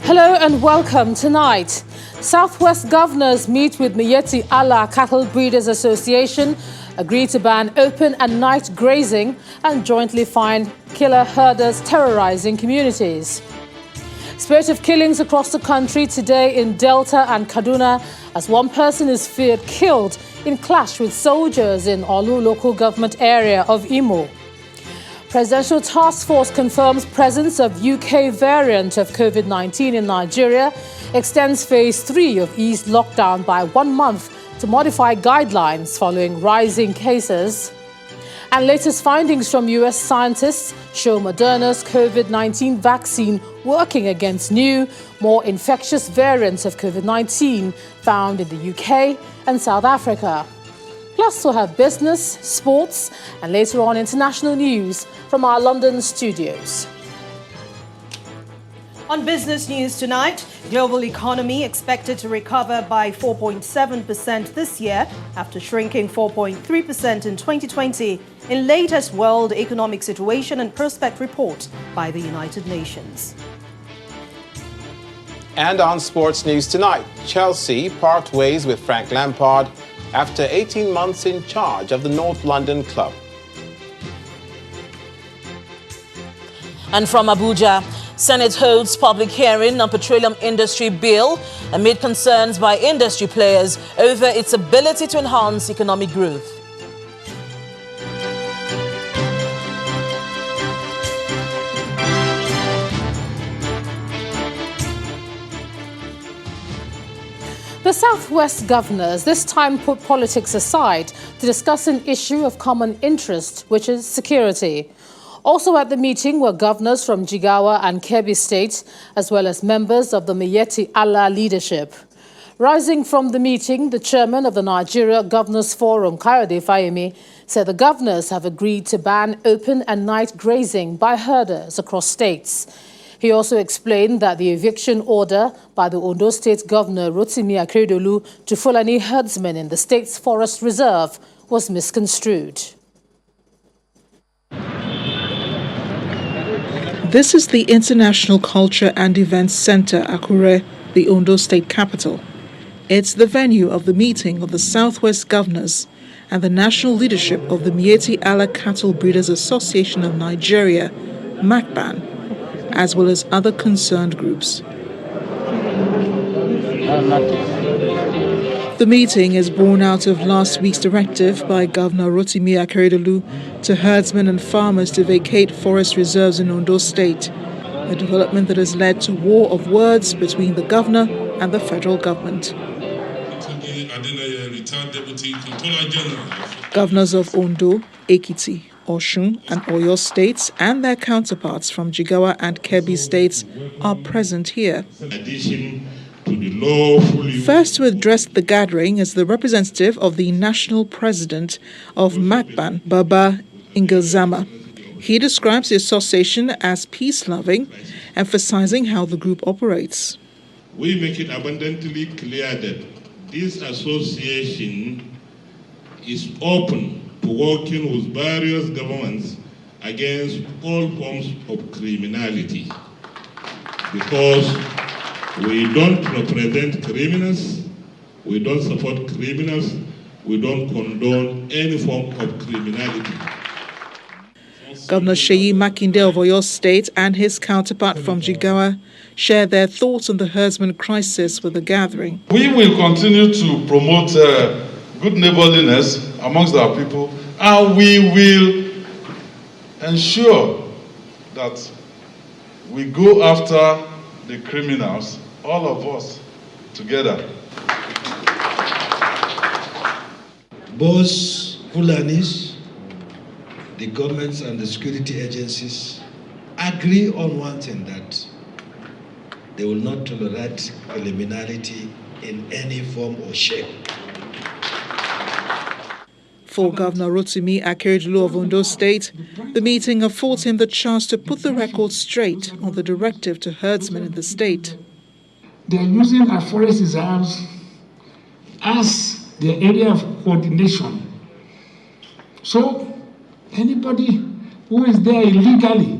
Hello and welcome. Tonight, Southwest governors meet with Miyetti Allah Cattle Breeders Association, agree to ban open and night grazing and jointly find killer herders terrorizing communities. Spate of killings across the country today in Delta and Kaduna as one person is feared killed in clash with soldiers in Olu local government area of Imo. Presidential task force confirms presence of UK variant of COVID-19 in Nigeria, extends phase 3 of eased lockdown by 1 month to modify guidelines following rising cases. And latest findings from US scientists show Moderna's COVID-19 vaccine working against new, more infectious variants of COVID-19 found in the UK and South Africa. Plus, we'll have business, sports, and later on international news from our London studios. On business news tonight, global economy expected to recover by 4.7% this year after shrinking 4.3% in 2020 in latest World Economic Situation and Prospect report by the United Nations. And on sports news tonight, Chelsea part ways with Frank Lampard after 18 months in charge of the North London club. And from Abuja, Senate holds public hearing on Petroleum Industry Bill amid concerns by industry players over its ability to enhance economic growth. The Southwest governors this time put politics aside to discuss an issue of common interest, which is security. Also at the meeting were governors from Jigawa and Kebbi State, as well as members of the Miyetti Allah leadership. Rising from the meeting, the chairman of the Nigeria Governors Forum, Kayode Fayemi, said the governors have agreed to ban open and night grazing by herders across states. He also explained that the eviction order by the Ondo State Governor Rotimi Akeredolu to Fulani herdsmen in the state's forest reserve was misconstrued. This is the International Culture and Events Center, Akure, the Ondo State capital. It's the venue of the meeting of the Southwest Governors and the national leadership of the Miyetti Allah Cattle Breeders Association of Nigeria, MACBAN, as well as other concerned groups. The meeting is born out of last week's directive by Governor Rotimi Akeredolu to herdsmen and farmers to vacate forest reserves in Ondo State, a development that has led to war of words between the governor and the federal government. Governors of Ondo, Ekiti, Osun and Oyo states and their counterparts from Jigawa and Kebbi states are present here. First to address the gathering is the representative of the national president of MACBAN, Baba Ingilzama. He describes the association as peace-loving, emphasizing how the group operates. We make it abundantly clear that this association is open to working with various governments against all forms of criminality, because we don't represent criminals, we don't support criminals, we don't condone any form of criminality. Governor Seyi Makinde of Oyo State and his counterpart from Jigawa share their thoughts on the herdsman crisis with the gathering. We will continue to promote good neighborliness amongst our people, and we will ensure that we go after the criminals, all of us together. Both Fulanis, the governments and the security agencies agree on one thing, that they will not tolerate criminality in any form or shape. For Governor Rotimi Akeredolu of Ondo State, the meeting afforded him the chance to put the record straight on the directive to herdsmen in the state. They are using our forest reserves as the area of coordination. So anybody who is there illegally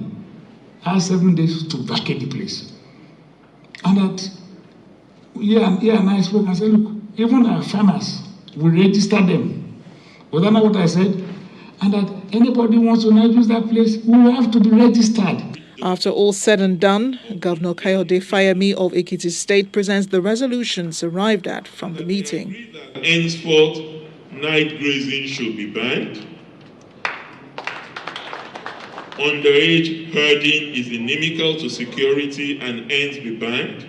has 7 days to vacate the place. And that, and I spoke, I said, look, even our farmers, we register them. Was that not what I said? And that anybody wants to now use that place, we will have to be registered. After all said and done, Governor Kayode Fayemi of Ekiti State presents the resolutions arrived at from the meeting. Henceforth, night grazing should be banned. Underage herding is inimical to security and hence be banned.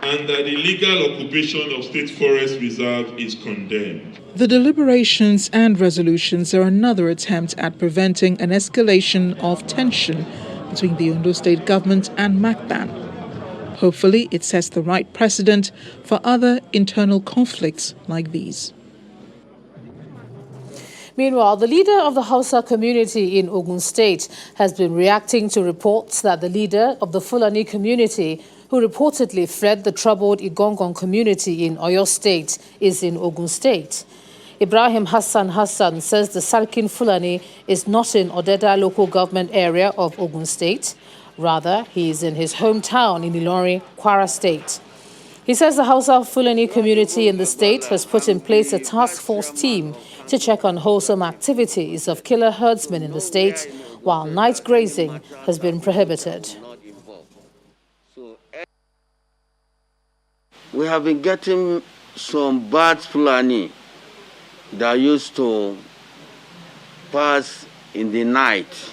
And that illegal occupation of state forest reserve is condemned. The deliberations and resolutions are another attempt at preventing an escalation of tension between the Ondo State government and MACBAN. Hopefully, it sets the right precedent for other internal conflicts like these. Meanwhile, the leader of the Hausa community in Ogun State has been reacting to reports that the leader of the Fulani community, who reportedly fled the troubled Igongon community in Oyo State, is in Ogun State. Ibrahim Hassan says the Sarkin Fulani is not in Odeda local government area of Ogun State. Rather, he is in his hometown in Ilorin, Kwara State. He says the Hausa Fulani community in the state has put in place a task force team to check on wholesome activities of killer herdsmen in the state, while night grazing has been prohibited. We have been getting some bad Fulani that used to pass in the night.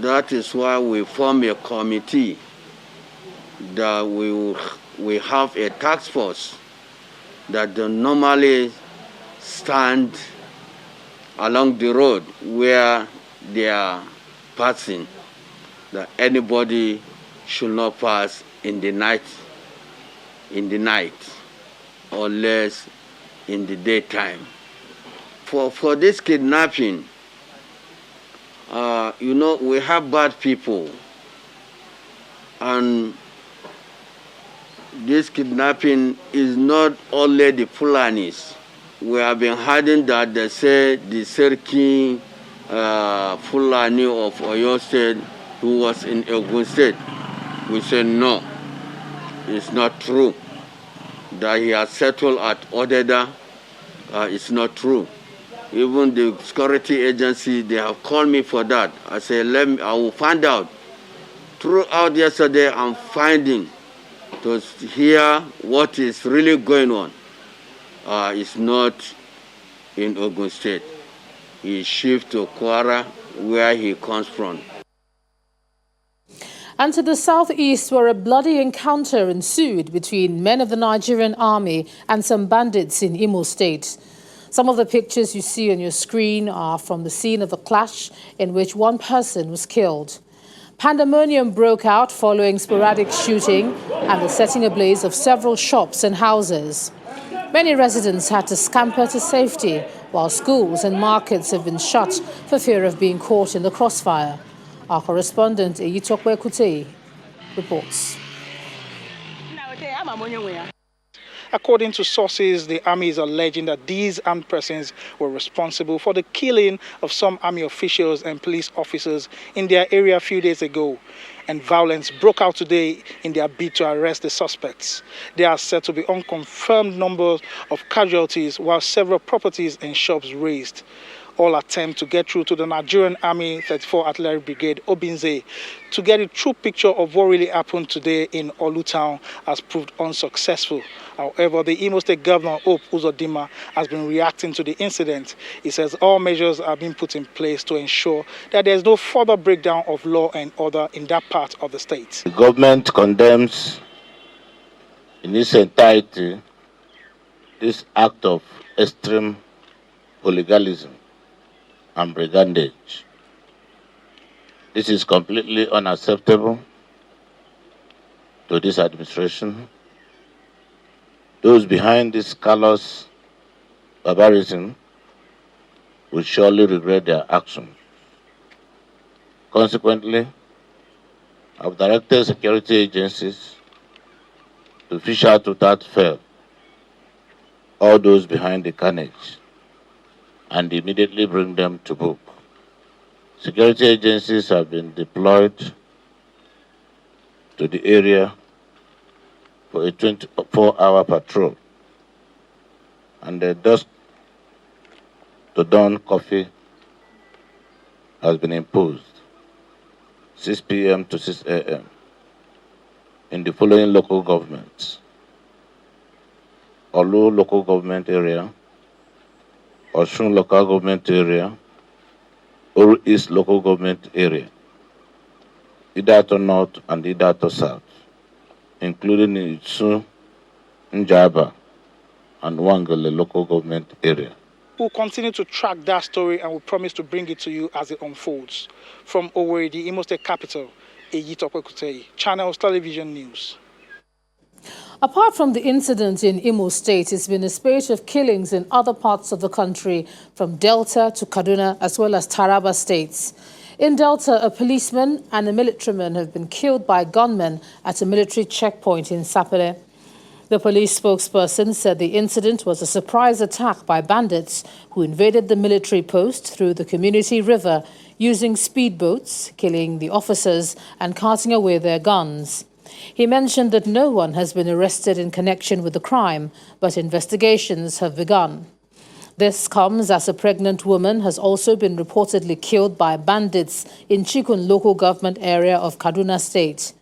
That is why we form a committee that we have a task force that normally stand along the road where they are passing, that anybody should not pass in the night, unless in the daytime. For this kidnapping, we have bad people, and this kidnapping is not only the Fulanis. We have been hearing that they say the Serki Fulani of Oyo State who was in Ogun State. We say no, it's not true. That he has settled at Odeda, it's not true. Even the security agency, they have called me for that. I say, I will find out. Throughout yesterday, I'm finding to hear what is really going on. It's not in Ogun State. He shifted to Kwara, where he comes from. And to the southeast, where a bloody encounter ensued between men of the Nigerian army and some bandits in Imo State. Some of the pictures you see on your screen are from the scene of the clash in which one person was killed. Pandemonium broke out following sporadic shooting and the setting ablaze of several shops and houses. Many residents had to scamper to safety, while schools and markets have been shut for fear of being caught in the crossfire. Our correspondent, Eyitokwe Kutei, reports. According to sources, the army is alleging that these armed persons were responsible for the killing of some army officials and police officers in their area a few days ago. And violence broke out today in their bid to arrest the suspects. There are said to be unconfirmed numbers of casualties, while several properties and shops razed. All attempt to get through to the Nigerian Army 34 Artillery Brigade, Obinze, to get a true picture of what really happened today in Olu Town has proved unsuccessful. However, the Imo State Governor, Hope Uzodinma, has been reacting to the incident. He says all measures are being put in place to ensure that there is no further breakdown of law and order in that part of the state. The government condemns in its entirety this act of extreme hooliganism and brigandage. This is completely unacceptable to this administration. Those behind this callous barbarism will surely regret their actions. Consequently, I've directed security agencies to fish out without fail all those behind the carnage and immediately bring them to book. Security agencies have been deployed to the area for a 24-hour patrol, and the dusk to dawn coffee has been imposed, 6 p.m. to 6 a.m. in the following local governments: Olu local government area, Osun local government area, Oru East local government area, Idato North and Idato South, including Itsu, Njaba, and Wangele local government area. We'll continue to track that story and we promise to bring it to you as it unfolds. From Owerri, the Imo State capital, Eyitope Kuteyi, Channels Television News. Apart from the incident in Imo State, it's been a spate of killings in other parts of the country, from Delta to Kaduna, as well as Taraba states. In Delta, a policeman and a militaryman have been killed by gunmen at a military checkpoint in Sapele. The police spokesperson said the incident was a surprise attack by bandits who invaded the military post through the community river using speedboats, killing the officers and carting away their guns. He mentioned that no one has been arrested in connection with the crime, but investigations have begun. This comes as a pregnant woman has also been reportedly killed by bandits in Chikun local government area of Kaduna State.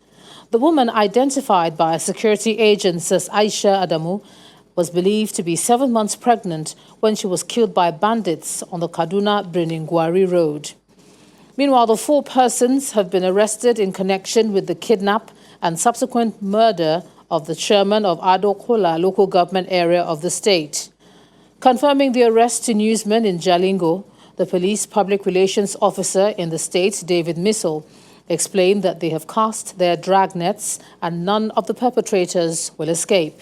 The woman, identified by security agents as Aisha Adamu, was believed to be 7 months pregnant when she was killed by bandits on the Kaduna-Briningwari Road. Meanwhile, the 4 persons have been arrested in connection with the kidnap and subsequent murder of the chairman of Adokola local government area of the state. Confirming the arrest to newsmen in Jalingo, the police public relations officer in the state, David Missel, explained that they have cast their dragnets and none of the perpetrators will escape.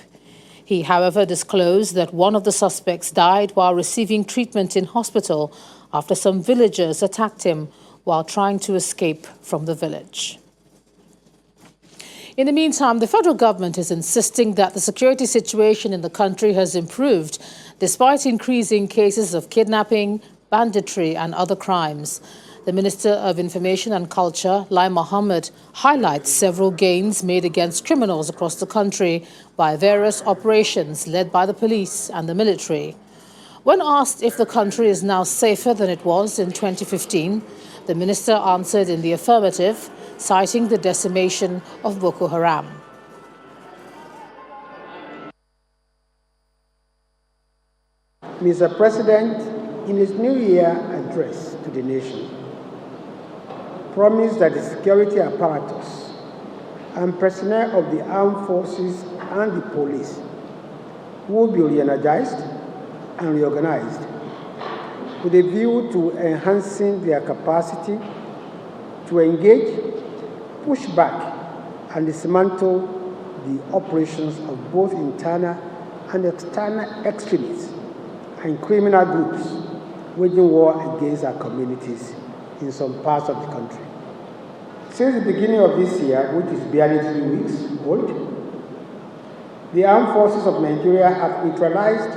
He, however, disclosed that one of the suspects died while receiving treatment in hospital after some villagers attacked him while trying to escape from the village. In the meantime, the federal government is insisting that the security situation in the country has improved despite increasing cases of kidnapping, banditry and other crimes. The Minister of Information and Culture, Lai Mohammed, highlights several gains made against criminals across the country by various operations led by the police and the military. When asked if the country is now safer than it was in 2015, the minister answered in the affirmative, citing the decimation of Boko Haram. Mr. President, in his New Year address to the nation, promised that the security apparatus and personnel of the armed forces and the police will be re-energized and reorganized with a view to enhancing their capacity to engage, push back, and dismantle the operations of both internal and external extremists and criminal groups waging war against our communities in some parts of the country. Since the beginning of this year, which is barely 3 weeks old, the armed forces of Nigeria have neutralized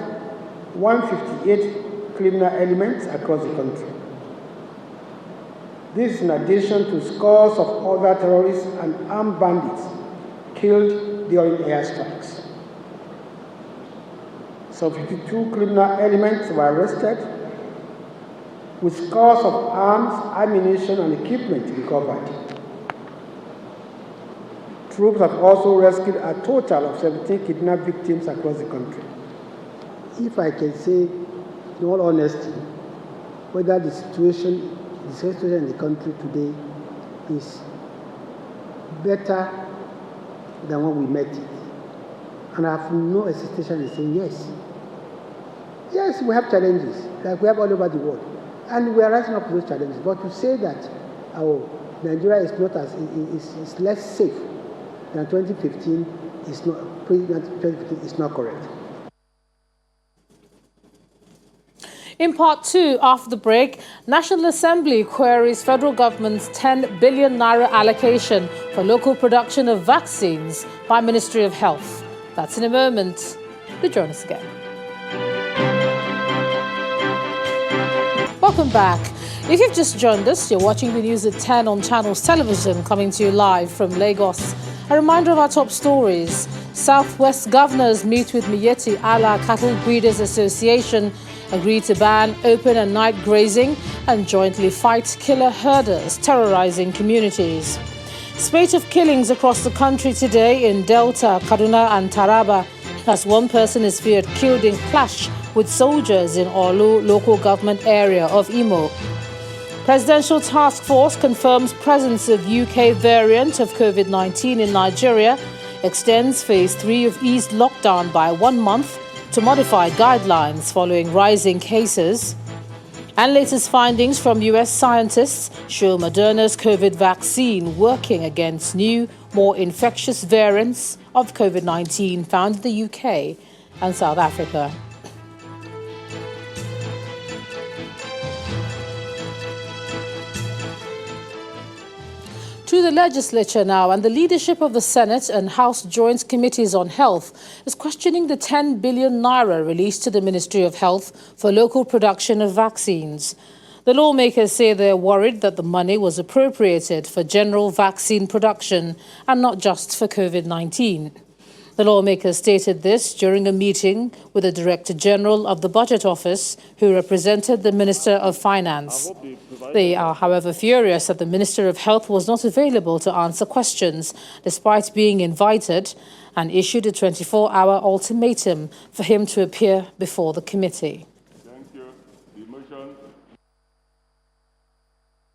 158 criminal elements across the country. This is in addition to scores of other terrorists and armed bandits killed during airstrikes. Some 52 criminal elements were arrested, with scores of arms, ammunition, and equipment recovered. Troops have also rescued a total of 17 kidnapped victims across the country. If I can say, in all honesty, whether the situation in the country today is better than when we met it. And I have no hesitation in saying yes. Yes, we have challenges, like we have all over the world. And we are rising up to those challenges. But to say that Nigeria is not is less safe than 2015 is not correct. In part 2, after the break, National Assembly queries federal government's 10 billion naira allocation for local production of vaccines by Ministry of Health. That's in a moment. Do join us again. Welcome back. If you've just joined us, you're watching the news at 10 on Channels Television, coming to you live from Lagos. A reminder of our top stories. Southwest governors meet with Miyetti Allah Cattle Breeders Association, agree to ban open and night grazing, and jointly fight killer herders terrorizing communities. Spate of killings across the country today in Delta, Kaduna and Taraba, as one person is feared killed in clash with soldiers in Olu local government area of Imo. Presidential task force confirms presence of UK variant of COVID-19 in Nigeria, extends phase 3 of eased lockdown by 1 month to modify guidelines following rising cases. And latest findings from US scientists show Moderna's COVID vaccine working against new, more infectious variants of COVID-19 found in the UK and South Africa. To the legislature now, and the leadership of the Senate and House Joint Committees on Health is questioning the 10 billion naira released to the Ministry of Health for local production of vaccines. The lawmakers say they're worried that the money was appropriated for general vaccine production and not just for COVID-19. The lawmakers stated this during a meeting with the Director General of the Budget Office, who represented the Minister of Finance. They are, however, furious that the Minister of Health was not available to answer questions, despite being invited, and issued a 24-hour ultimatum for him to appear before the committee. Thank you. The motion.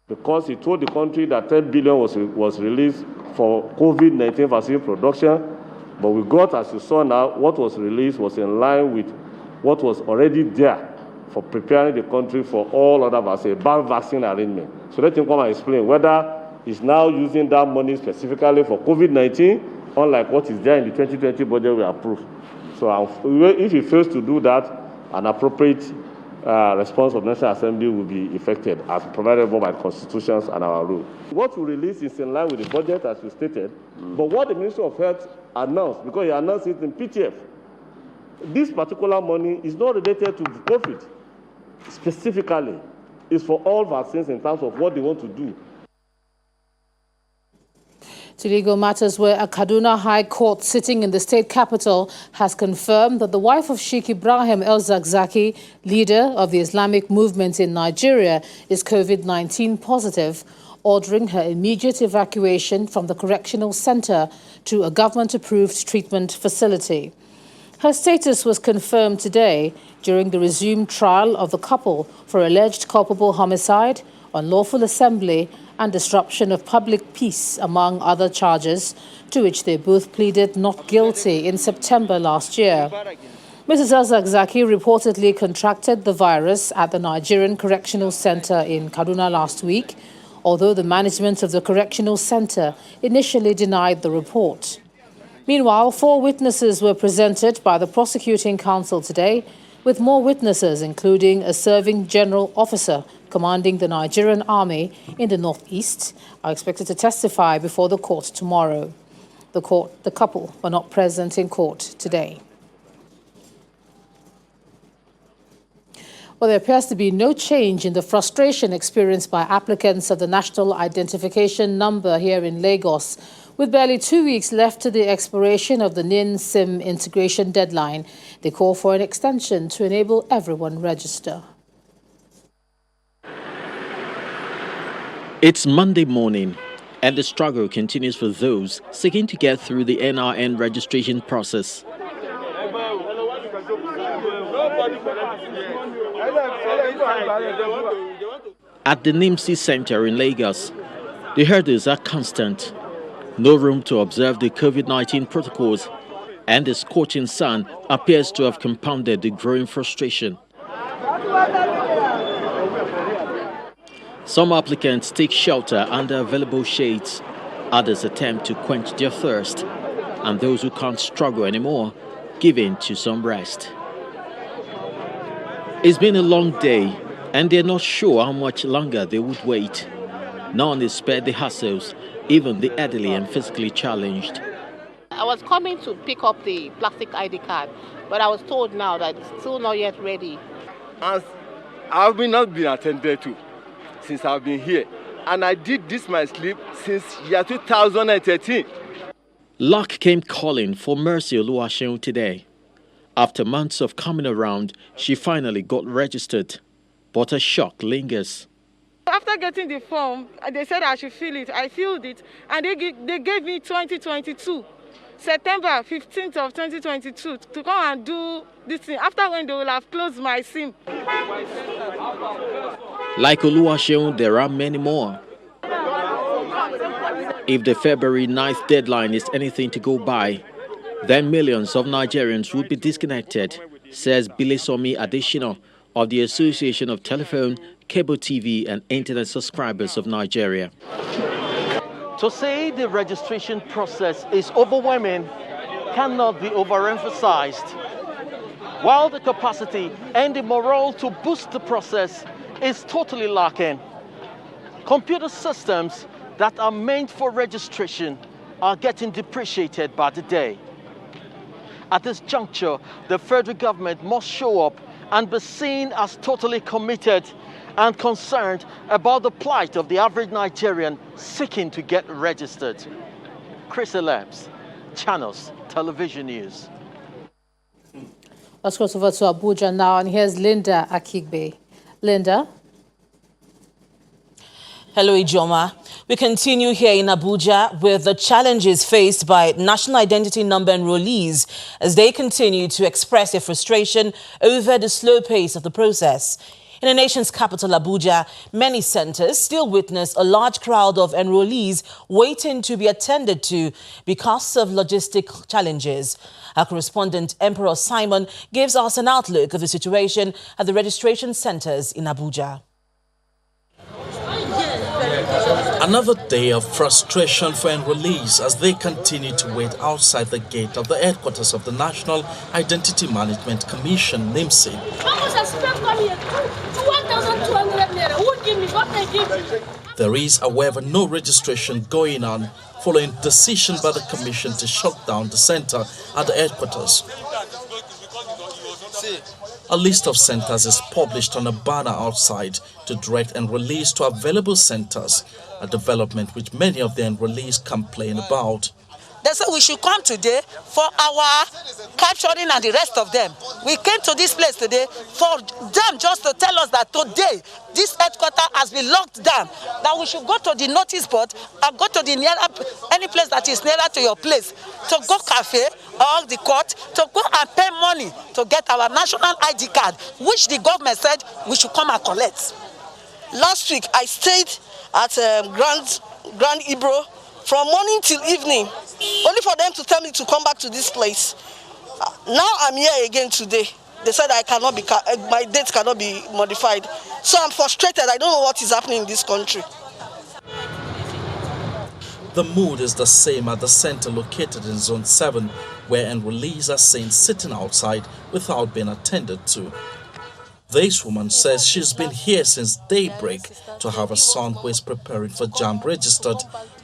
Because he told the country that 10 billion was released for COVID-19 vaccine production, but we got, as you saw now, what was released was in line with what was already there for preparing the country for all other vaccines, bank vaccine arrangement. So let him come and explain whether he's now using that money specifically for COVID-19, unlike what is there in the 2020 budget we approved. So if he fails to do that, an appropriate response of the National Assembly will be effected as provided by constitutions and our rules. What we release is in line with the budget as we stated, but what the Ministry of Health announced, because he announced it in PTF, this particular money is not related to COVID specifically. It's for all vaccines in terms of what they want to do. To legal matters, where a Kaduna High Court sitting in the state capital has confirmed that the wife of Sheikh Ibrahim El-Zakzaki, leader of the Islamic movement in Nigeria, is COVID-19 positive, ordering her immediate evacuation from the correctional center to a government-approved treatment facility. Her status was confirmed today during the resumed trial of the couple for alleged culpable homicide, unlawful assembly, and disruption of public peace, among other charges, to which they both pleaded not guilty in September last year. Mrs. El-Zakzaki reportedly contracted the virus at the Nigerian Correctional Center in Kaduna last week, although the management of the correctional center initially denied the report. Meanwhile, 4 witnesses were presented by the prosecuting counsel today, with more witnesses, including a serving general officer commanding the Nigerian army in the northeast, are expected to testify before the court tomorrow. The couple were not present in court today. Well, there appears to be no change in the frustration experienced by applicants of the National Identification Number here in Lagos. With barely 2 weeks left to the expiration of the NIN-SIM integration deadline, they call for an extension to enable everyone register. It's Monday morning, and the struggle continues for those seeking to get through the NRN registration process. At the NIMSI Center in Lagos, the hurdles are constant. No room to observe the COVID-19 protocols, and the scorching sun appears to have compounded the growing frustration. Some applicants take shelter under available shades, others attempt to quench their thirst, and those who can't struggle anymore give in to some rest. It's been a long day, and they're not sure how much longer they would wait. None is spared the hassles, even the elderly and physically challenged. I was coming to pick up the plastic ID card, but I was told now that it's still not yet ready. As I've not been attended to since I've been here. And I did this my sleep since year 2013. Luck came calling for Mercy Oluwaseun today. After months of coming around, she finally got registered. But a shock lingers. After getting the form, they said I should fill it. I filled it, and they gave me 2022, September 15th of 2022, to come and do this thing. After when they will have closed my SIM. Like Oluwaseun, there are many more. If the February 9th deadline is anything to go by, then millions of Nigerians would be disconnected, says Bilesomi Adesina of the Association of Telephone, Cable TV and Internet Subscribers of Nigeria. To say the registration process is overwhelming cannot be overemphasized. While the capacity and the morale to boost the process is totally lacking, computer systems that are meant for registration are getting depreciated by the day. At this juncture, the federal government must show up and be seen as totally committed and concerned about the plight of the average Nigerian seeking to get registered. Chris Elabs, Channels Television News. Let's cross over to Abuja now, and here's Linda Akigbe. Linda. Hello, Ijoma. We continue here in Abuja with the challenges faced by national identity number enrollees as they continue to express their frustration over the slow pace of the process. In the nation's capital, Abuja, many centers still witness a large crowd of enrollees waiting to be attended to because of logistic challenges. Our correspondent, Emperor Simon, gives us an outlook of the situation at the registration centers in Abuja. Another day of frustration for enrollees as they continue to wait outside the gate of the headquarters of the National Identity Management Commission, NIMSI. There is, however, no registration going on following decision by the Commission to shut down the center at the headquarters. A list of centers is published on a banner outside to direct enrollees to available centers, a development which many of the enrollees complain about. They said we should come today for our capturing and the rest of them. We came to this place today for them just to tell us that today this headquarters has been locked down, that we should go to the notice board and go to the any place that is nearer to your place, to go cafe or the court, to go and pay money to get our national ID card, which the government said we should come and collect. Last week I stayed at Grand Ibro from morning till evening, only for them to tell me to come back to this place. Now I'm here again today. They said my date cannot be modified. So I'm frustrated. I don't know what is happening in this country. The mood is the same at the center located in Zone 7, where enrollees are seen sitting outside without being attended to. This woman says she's been here since daybreak to have a son who is preparing for JAMB registered,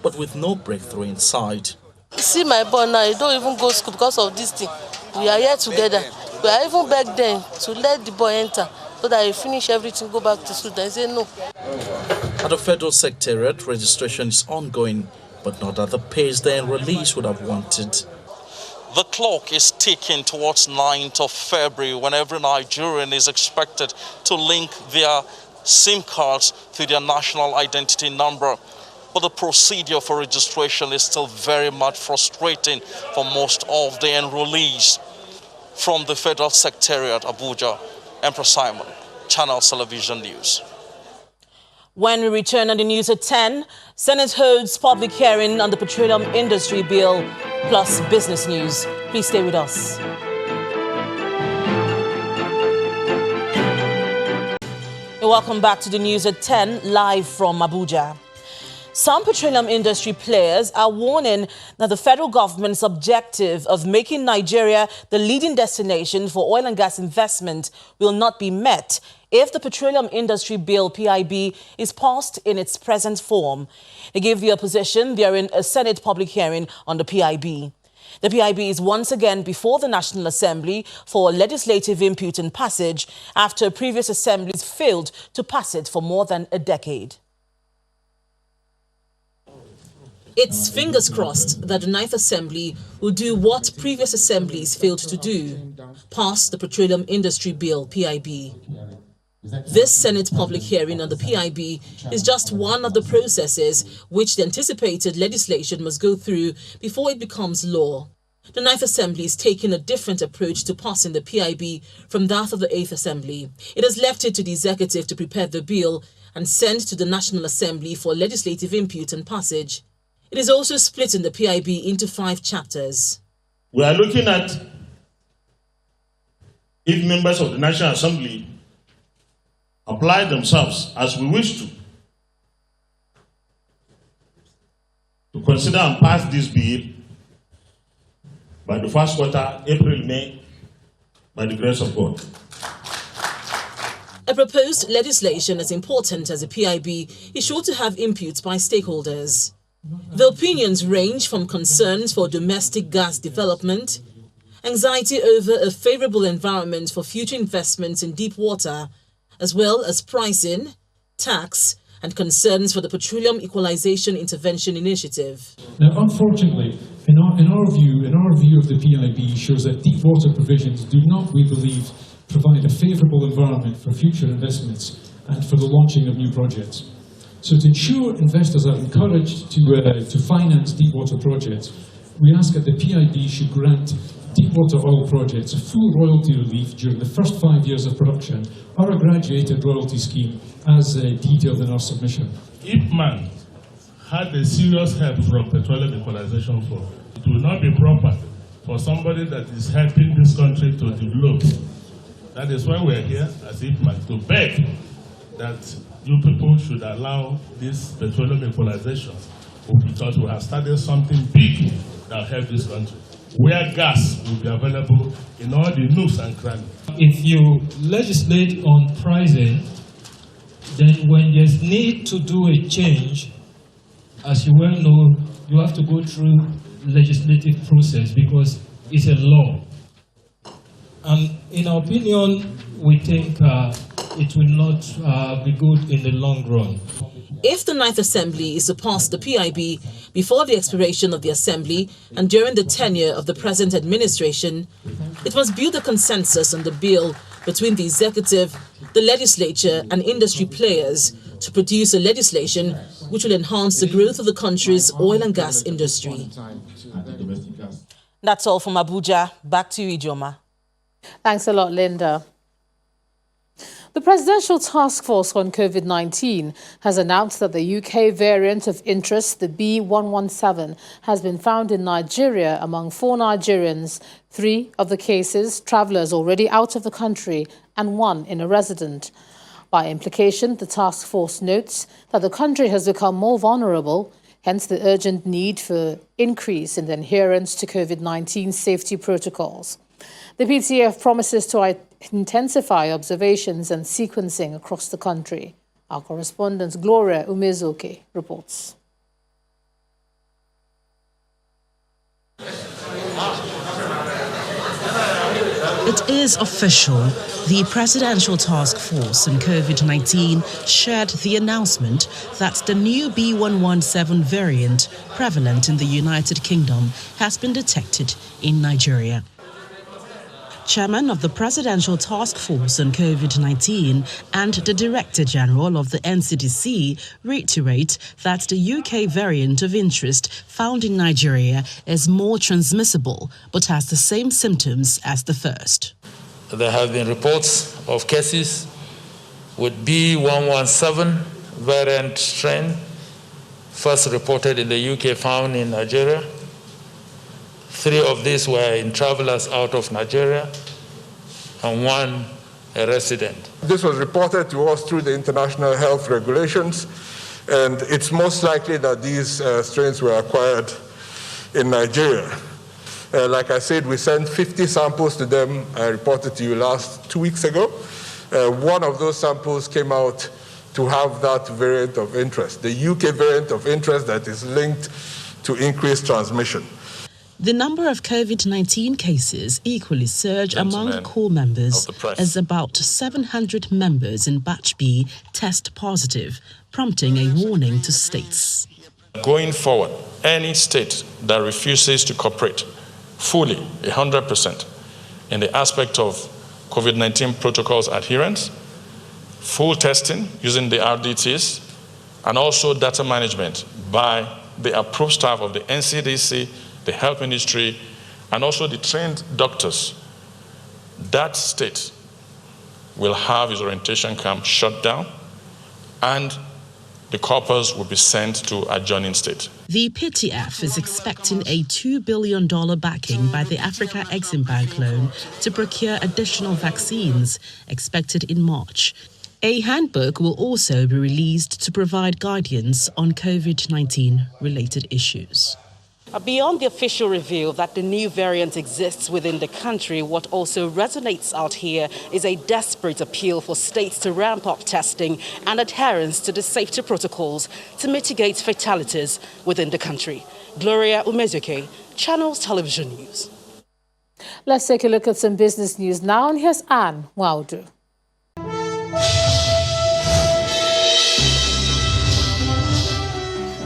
but with no breakthrough inside. See my boy now, he don't even go to school because of this thing. We are here together. We are even begged them to let the boy enter so that he finish everything, go back to school. They say no. At the Federal Secretariat, registration is ongoing, but not at the pace the enrollees would have wanted. The clock is ticking towards 9th of February when every Nigerian is expected to link their SIM cards to their national identity number. But the procedure for registration is still very much frustrating for most of the enrollees. From the Federal Secretariat, Abuja, Emperor Simon, Channel Television News. When we return on the news at 10, Senate holds public hearing on the Petroleum Industry Bill plus business news. Please stay with us. Welcome back to the news at 10, live from Abuja. Some petroleum industry players are warning that the federal government's objective of making Nigeria the leading destination for oil and gas investment will not be met if the Petroleum Industry Bill, PIB, is passed in its present form. They give the opposition during a Senate public hearing on the PIB. The PIB is once again before the National Assembly for legislative input and passage after previous assemblies failed to pass it for more than a decade. It's fingers crossed that the 9th Assembly will do what previous assemblies failed to do, pass the Petroleum Industry Bill, PIB. This Senate public hearing on the PIB is just one of the processes which the anticipated legislation must go through before it becomes law. The 9th Assembly is taking a different approach to passing the PIB from that of the 8th Assembly. It has left it to the executive to prepare the bill and send to the National Assembly for legislative input and passage. It is also splitting the PIB into 5 chapters. We are looking at if members of the National Assembly apply themselves as we wish to consider and pass this bill by the first quarter, April, May, by the grace of God. A proposed legislation as important as the PIB is sure to have inputs by stakeholders. The opinions range from concerns for domestic gas development, anxiety over a favorable environment for future investments in deep water, as well as pricing, tax, and concerns for the Petroleum Equalization Intervention Initiative. Now, unfortunately, in our view of the PIB shows that deep water provisions do not, we believe, provide a favourable environment for future investments and for the launching of new projects. So to ensure investors are encouraged to finance deep water projects, we ask that the PIB should grant deep water oil projects a full royalty relief during the first 5 years of production, or a graduated royalty scheme as detailed in our submission. If man had a serious help from Petroleum Equalization Fund, it will not be proper for somebody that is helping this country to develop. That is why we are here as IPMAN, to beg that you people should allow this Petroleum Equalization, because we have started something big that will help this country, where gas will be available in all the nooks and crannies. If you legislate on pricing, then when there's need to do a change, as you well know, you have to go through legislative process because it's a law. And in our opinion, we think it will not be good in the long run. If the 9th Assembly is to pass the PIB before the expiration of the Assembly and during the tenure of the present administration, it must build a consensus on the bill between the executive, the legislature and industry players to produce a legislation which will enhance the growth of the country's oil and gas industry. That's all from Abuja. Back to you, Ijoma. Thanks a lot, Linda. The Presidential Task Force on COVID-19 has announced that the UK variant of interest, the B117, has been found in Nigeria among 4 Nigerians, 3 of the cases travellers already out of the country and 1 in a resident. By implication, the task force notes that the country has become more vulnerable, hence the urgent need for increase in the adherence to COVID-19 safety protocols. The PTF promises to intensify observations and sequencing across the country. Our correspondent Gloria Umezoke reports. It is official. The Presidential Task Force on COVID-19 shared the announcement that the new B117 variant prevalent in the United Kingdom has been detected in Nigeria. Chairman of the Presidential Task Force on COVID-19 and the Director General of the NCDC reiterate that the UK variant of interest found in Nigeria is more transmissible but has the same symptoms as the first. There have been reports of cases with B117 variant strain, first reported in the UK, found in Nigeria. 3 of these were in travelers out of Nigeria, and 1 a resident. This was reported to us through the international health regulations, and it's most likely that these strains were acquired in Nigeria. Like I said, we sent 50 samples to them. I reported to you 2 weeks ago. 1 of those samples came out to have that variant of interest, the UK variant of interest that is linked to increased transmission. The number of COVID-19 cases equally surged among core members as about 700 members in Batch B test positive, prompting a warning to states. Going forward, any state that refuses to cooperate fully, 100%, in the aspect of COVID-19 protocols adherence, full testing using the RDTs, and also data management by the approved staff of the NCDC, the health ministry, and also the trained doctors, that state will have its orientation camp shut down and the corpus will be sent to adjoining state. The PTF is expecting a $2 billion backing by the Africa Exim Bank loan to procure additional vaccines, expected in March. A handbook will also be released to provide guidance on COVID-19 related issues. Beyond the official reveal that the new variant exists within the country, what also resonates out here is a desperate appeal for states to ramp up testing and adherence to the safety protocols to mitigate fatalities within the country. Gloria Umezuke, Channels Television News. Let's take a look at some business news now, and here's Anne Waudu.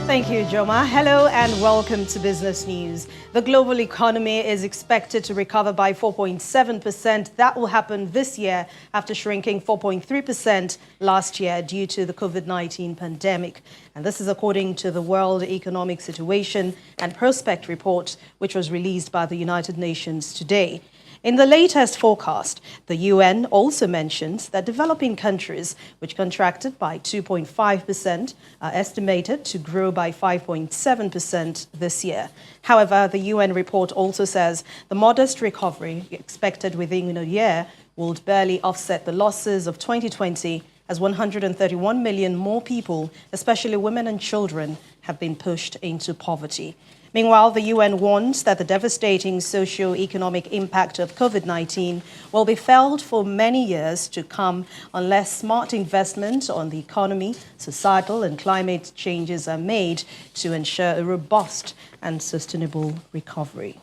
Thank you, Joma. Hello and welcome to Business News. The global economy is expected to recover by 4.7%. That will happen this year after shrinking 4.3% last year due to the COVID-19 pandemic. And this is according to the World Economic Situation and Prospect Report, which was released by the United Nations today. In the latest forecast, the UN also mentions that developing countries, which contracted by 2.5%, are estimated to grow by 5.7% this year. However, the UN report also says the modest recovery expected within a year will barely offset the losses of 2020, as 131 million more people, especially women and children, have been pushed into poverty. Meanwhile, the UN warns that the devastating socio-economic impact of COVID-19 will be felt for many years to come unless smart investment on the economy, societal and climate changes are made to ensure a robust and sustainable recovery.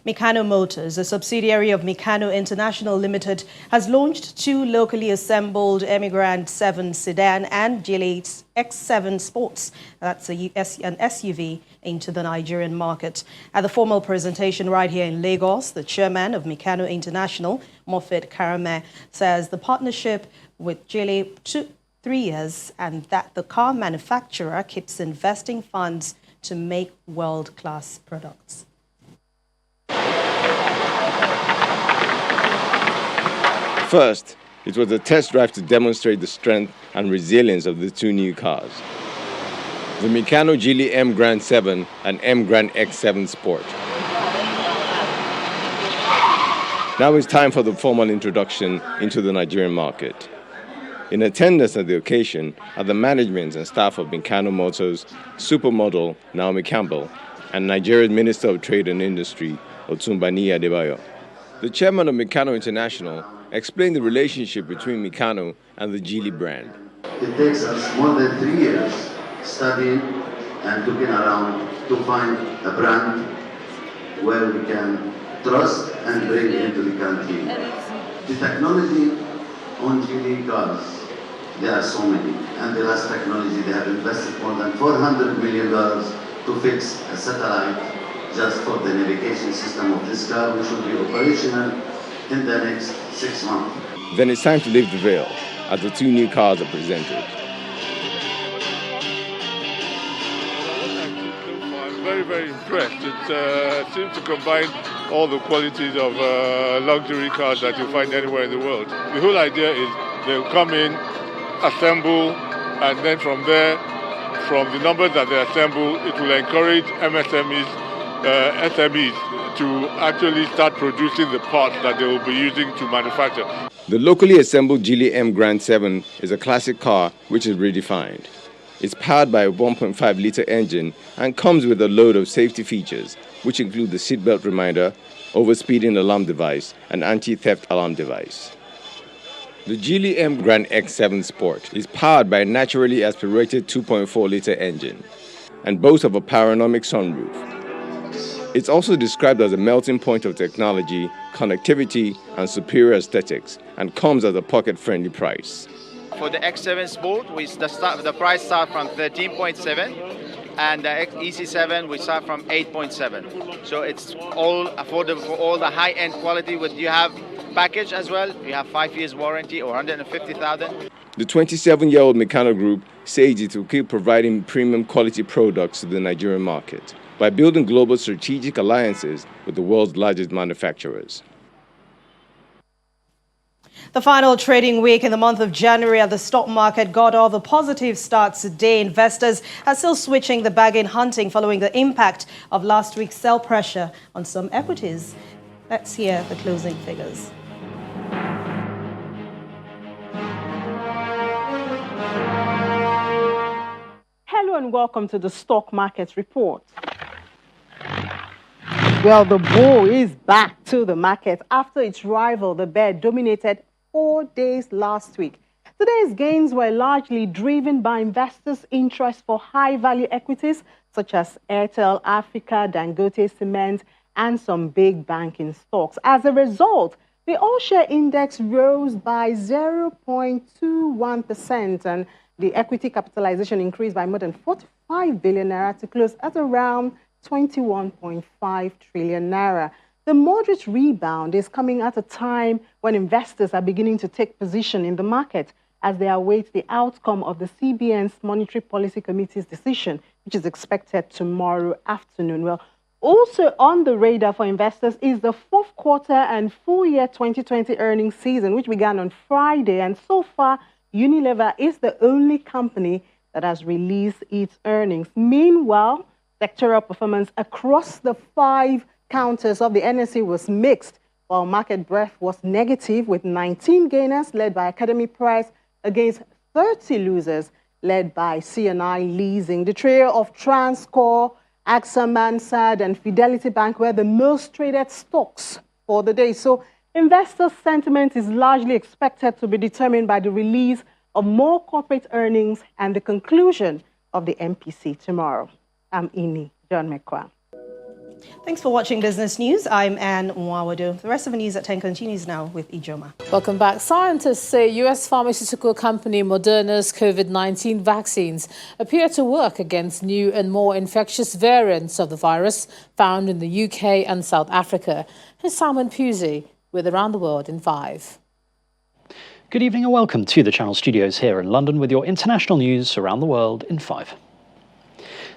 Meccano Motors, a subsidiary of Meccano International Limited, has launched two locally assembled Emigrant 7 sedan and Geely X7 Sports, that's an SUV, into the Nigerian market. At the formal presentation right here in Lagos, the chairman of Meccano International, Moffat Karame, says the partnership with Geely took 3 years and that the car manufacturer keeps investing funds to make world-class products. First, it was a test drive to demonstrate the strength and resilience of the two new cars. The Meccano Geely M Grand 7 and M Grand X7 Sport. Now it's time for the formal introduction into the Nigerian market. In attendance at the occasion are the management and staff of Meccano Motors, supermodel Naomi Campbell, and Nigerian Minister of Trade and Industry, Otunbani Adebayo. The chairman of Meccano International explained the relationship between Meccano and the Geely brand. It takes us more than 3 years studying and looking around to find a brand where we can trust and bring into the country. The technology on Geely cars, there are so many. And the last technology, they have invested more than $400 million to fix a satellite just for the navigation system of this car, which will be operational in the next 6 months. Then it's time to lift the veil as the two new cars are presented. I'm very, very impressed. It seems to combine all the qualities of luxury cars that you find anywhere in the world. The whole idea is they'll come in, assemble, and then from there, from the numbers that they assemble, it will encourage SMEs to actually start producing the parts that they will be using to manufacture. The locally assembled Geely M Grand 7 is a classic car which is redefined. It's powered by a 1.5-litre engine and comes with a load of safety features, which include the seatbelt reminder, overspeeding alarm device, and anti-theft alarm device. The Geely M Grand X7 Sport is powered by a naturally aspirated 2.4-litre engine and boasts of a panoramic sunroof. It's also described as a melting point of technology, connectivity, and superior aesthetics, and comes at a pocket-friendly price. For the X7 Sport, the price starts from 13.7, and the EC7 we start from 8.7. So it's all affordable for all the high-end quality. You have package as well. You have 5 years warranty or 150,000. The 27-year-old Meccano Group says it will keep providing premium quality products to the Nigerian market by building global strategic alliances with the world's largest manufacturers. The final trading week in the month of January at the stock market got off a positive start today. Investors are still switching the bargain hunting following the impact of last week's sell pressure on some equities. Let's hear the closing figures. Hello and welcome to the Stock Market Report. Well, the bull is back to the market after its rival, the bear, dominated 4 days last week. Today's gains were largely driven by investors' interest for high-value equities such as Airtel Africa, Dangote Cement, and some big banking stocks. As a result, the all-share index rose by 0.21%, and the equity capitalization increased by more than 45 billion naira to close at around 21.5 trillion naira. The moderate rebound is coming at a time when investors are beginning to take position in the market as they await the outcome of the CBN's Monetary Policy Committee's decision, which is expected tomorrow afternoon. Well, also on the radar for investors is the fourth quarter and full year 2020 earnings season, which began on Friday. And so far, Unilever is the only company that has released its earnings. Meanwhile, sectoral performance across the 5 counters of the NSE was mixed, while market breadth was negative, with 19 gainers led by Academy Price against 30 losers led by CNI Leasing. The trio of Transcorp, AXA Mansard, and Fidelity Bank were the most traded stocks for the day. So investor sentiment is largely expected to be determined by the release of more corporate earnings and the conclusion of the MPC tomorrow. I'm Ini John McQuarrie. Thanks for watching Business News. I'm Anne Nwawado. The rest of the news at 10 continues now with Ijoma. Welcome back. Scientists say U.S. pharmaceutical company Moderna's COVID-19 vaccines appear to work against new and more infectious variants of the virus found in the UK and South Africa. Here's Simon Pusey with Around the World in 5. Good evening and welcome to the Channel Studios here in London with your international news around the world in 5.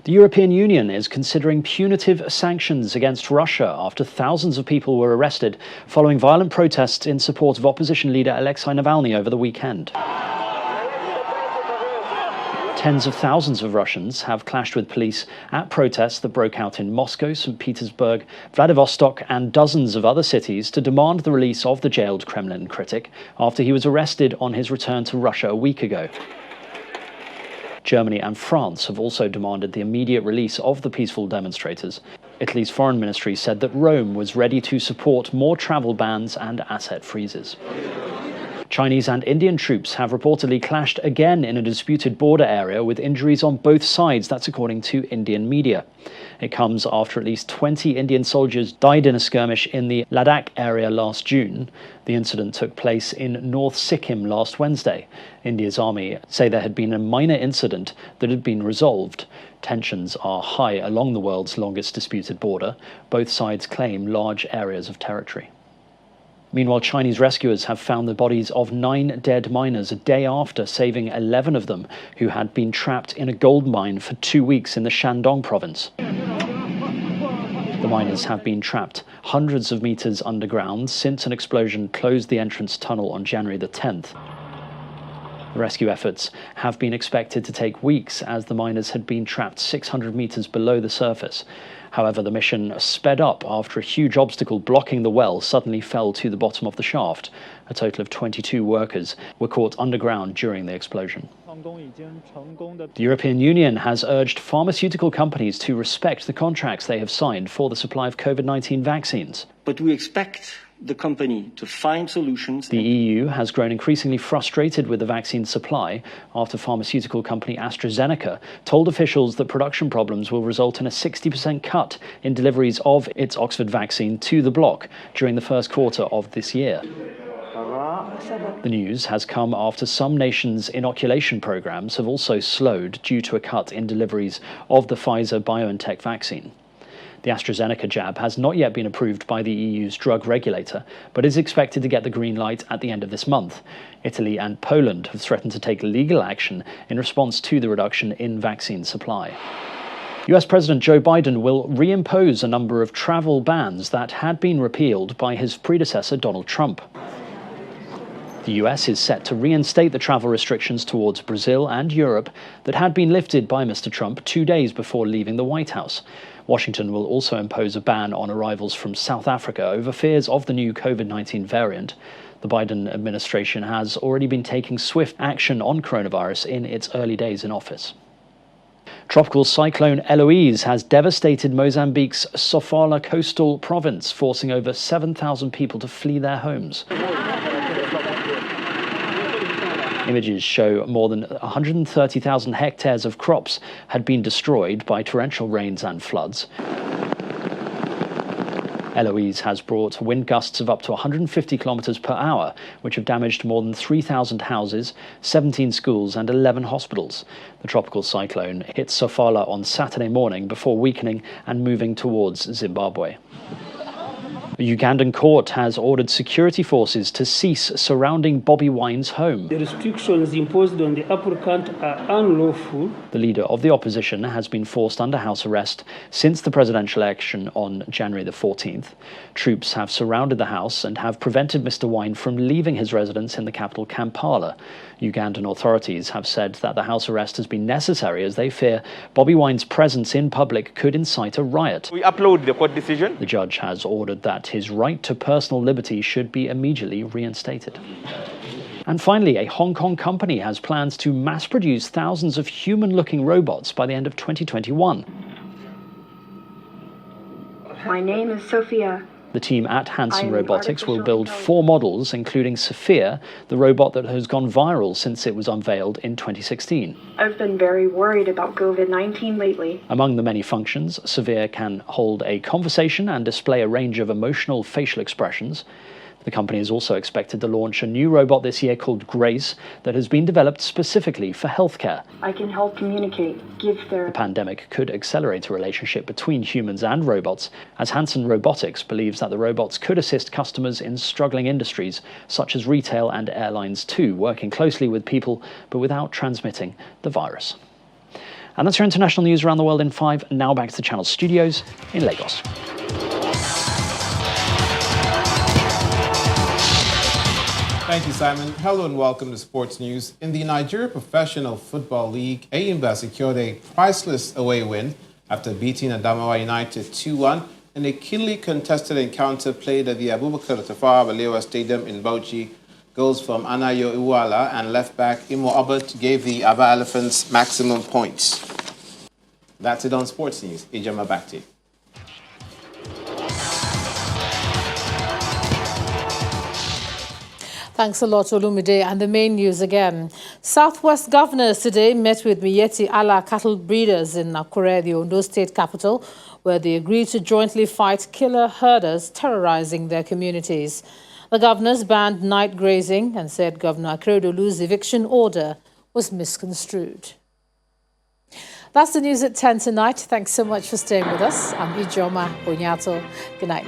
The European Union is considering punitive sanctions against Russia after thousands of people were arrested following violent protests in support of opposition leader Alexei Navalny over the weekend. Tens of thousands of Russians have clashed with police at protests that broke out in Moscow, St. Petersburg, Vladivostok and dozens of other cities to demand the release of the jailed Kremlin critic after he was arrested on his return to Russia a week ago. Germany and France have also demanded the immediate release of the peaceful demonstrators. Italy's foreign ministry said that Rome was ready to support more travel bans and asset freezes. Chinese and Indian troops have reportedly clashed again in a disputed border area with injuries on both sides, that's according to Indian media. It comes after at least 20 Indian soldiers died in a skirmish in the Ladakh area last June. The incident took place in North Sikkim last Wednesday. India's army say there had been a minor incident that had been resolved. Tensions are high along the world's longest disputed border. Both sides claim large areas of territory. Meanwhile, Chinese rescuers have found the bodies of 9 dead miners a day after saving 11 of them who had been trapped in a gold mine for 2 weeks in the Shandong province. The miners have been trapped hundreds of meters underground since an explosion closed the entrance tunnel on January the 10th. The rescue efforts have been expected to take weeks as the miners had been trapped 600 meters below the surface. However, the mission sped up after a huge obstacle blocking the well suddenly fell to the bottom of the shaft. A total of 22 workers were caught underground during the explosion. The European Union has urged pharmaceutical companies to respect the contracts they have signed for the supply of COVID-19 vaccines. But we expect the company to find solutions. The EU has grown increasingly frustrated with the vaccine supply after pharmaceutical company AstraZeneca told officials that production problems will result in a 60% cut in deliveries of its Oxford vaccine to the bloc during the first quarter of this year. The news has come after some nations' inoculation programs have also slowed due to a cut in deliveries of the Pfizer-BioNTech vaccine. The AstraZeneca jab has not yet been approved by the EU's drug regulator, but is expected to get the green light at the end of this month. Italy and Poland have threatened to take legal action in response to the reduction in vaccine supply. US President Joe Biden will reimpose a number of travel bans that had been repealed by his predecessor Donald Trump. The US is set to reinstate the travel restrictions towards Brazil and Europe that had been lifted by Mr. Trump 2 days before leaving the White House. Washington will also impose a ban on arrivals from South Africa over fears of the new COVID-19 variant. The Biden administration has already been taking swift action on coronavirus in its early days in office. Tropical cyclone Eloise has devastated Mozambique's Sofala coastal province, forcing over 7,000 people to flee their homes. Images show more than 130,000 hectares of crops had been destroyed by torrential rains and floods. Eloise has brought wind gusts of up to 150 kilometers per hour, which have damaged more than 3,000 houses, 17 schools and 11 hospitals. The tropical cyclone hit Sofala on Saturday morning before weakening and moving towards Zimbabwe. A Ugandan court has ordered security forces to cease surrounding Bobi Wine's home. The restrictions imposed on the applicant are unlawful. The leader of the opposition has been forced under house arrest since the presidential election on January the 14th. Troops have surrounded the house and have prevented Mr. Wine from leaving his residence in the capital Kampala. Ugandan authorities have said that the house arrest has been necessary as they fear Bobi Wine's presence in public could incite a riot. We upload the court decision. The judge has ordered that his right to personal liberty should be immediately reinstated. And finally, a Hong Kong company has plans to mass-produce thousands of human-looking robots by the end of 2021. My name is Sophia. The team at Hanson Robotics will build 4 models, including Sophia, the robot that has gone viral since it was unveiled in 2016. I've been very worried about COVID-19 lately. Among the many functions, Sophia can hold a conversation and display a range of emotional facial expressions. The company is also expected to launch a new robot this year called Grace that has been developed specifically for healthcare. I can help communicate, give therapy. The pandemic could accelerate a relationship between humans and robots, as Hanson Robotics believes that the robots could assist customers in struggling industries such as retail and airlines too, working closely with people but without transmitting the virus. And that's your international news around the world in 5. Now back to the Channel studios in Lagos. Thank you, Simon. Hello and welcome to Sports News. In the Nigeria Professional Football League, Eyimba secured a priceless away win after beating Adamawa United 2-1 in a keenly contested encounter played at the Abubakar Tafawa Balewa Stadium in Bauchi. Goals from Anayo Iwala and left-back Imo State gave the Aba Elephants maximum points. That's it on Sports News. Ijama, back to you. Thanks a lot, Olumide. And the main news again. Southwest governors today met with Miyetti Allah cattle breeders in Akure, the Ondo State capital, where they agreed to jointly fight killer herders terrorizing their communities. The governors banned night grazing and said Governor Akeredolu's eviction order was misconstrued. That's the news at 10 tonight. Thanks so much for staying with us. I'm Ijoma Onyato. Good night.